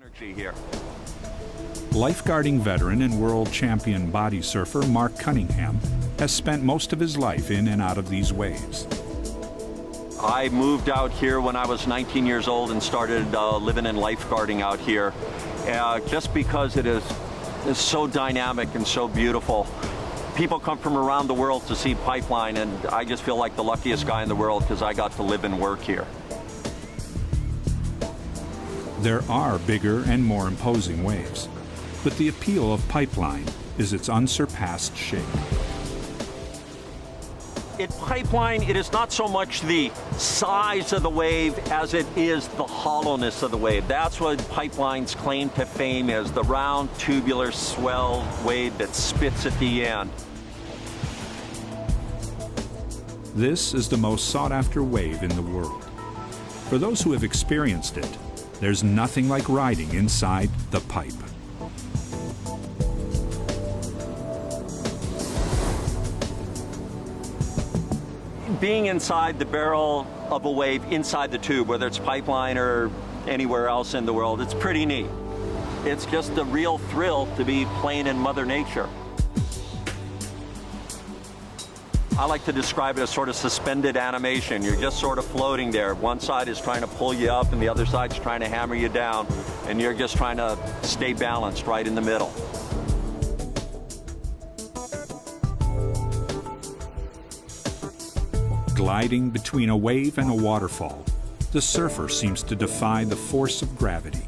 Energy here. Lifeguarding veteran and world champion body surfer Mark Cunningham has spent most of his life in and out of these waves. I moved out here when I was 19 years old and started living in lifeguarding out here, just because it is so dynamic and so beautiful. People come from around the world to see Pipeline, and I just feel like the luckiest guy in the world because I got to live and work here. There are bigger and more imposing waves, but the appeal of Pipeline is its unsurpassed shape. At Pipeline, it is not so much the size of the wave as it is the hollowness of the wave. That's what Pipeline's claim to fame is, the round, tubular, swell wave that spits at the end. This is the most sought-after wave in the world. For those who have experienced it, there's nothing like riding inside the pipe. Being inside the barrel of a wave, inside the tube, whether it's Pipeline or anywhere else in the world, it's pretty neat. It's just a real thrill to be playing in Mother Nature. I like to describe it as sort of suspended animation. You're just sort of floating there. One side is trying to pull you up and the other side's trying to hammer you down, and you're just trying to stay balanced right in the middle. Gliding between a wave and a waterfall, the surfer seems to defy the force of gravity.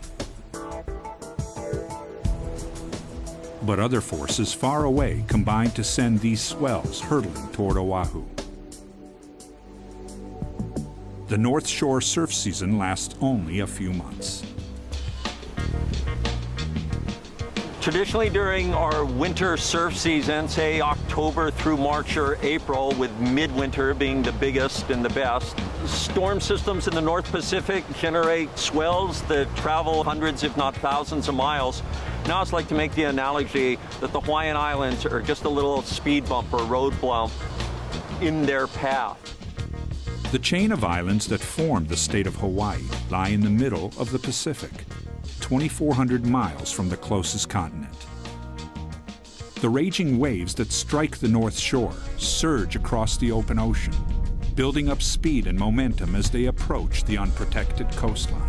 But other forces far away combine to send these swells hurtling toward Oahu. The North Shore surf season lasts only a few months. Traditionally during our winter surf season, say October through March or April, with midwinter being the biggest and the best, storm systems in the North Pacific generate swells that travel hundreds if not thousands of miles. Now it's like to make the analogy that the Hawaiian Islands are just a little speed bump or road bump in their path. The chain of islands that form the state of Hawaii lie in the middle of the Pacific, 2,400 miles from the closest continent. The raging waves that strike the North Shore surge across the open ocean, building up speed and momentum as they approach the unprotected coastline.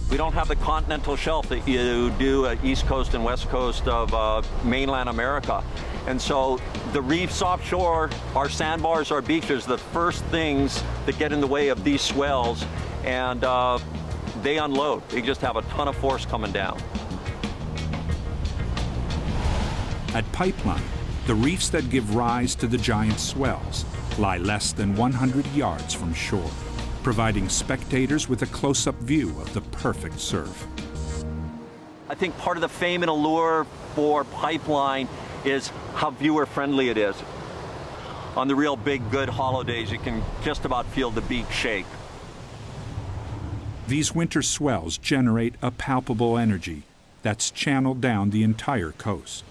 We don't have the continental shelf that you do at East Coast and West Coast of mainland America. And so the reefs offshore, our sandbars, our beaches, the first things that get in the way of these swells, and they unload. They just have a ton of force coming down. At Pipeline, the reefs that give rise to the giant swells lie less than 100 yards from shore, providing spectators with a close-up view of the perfect surf. I think part of the fame and allure for Pipeline is how viewer-friendly it is. On the real big, good holidays, you can just about feel the beach shake. These winter swells generate a palpable energy that's channeled down the entire coast.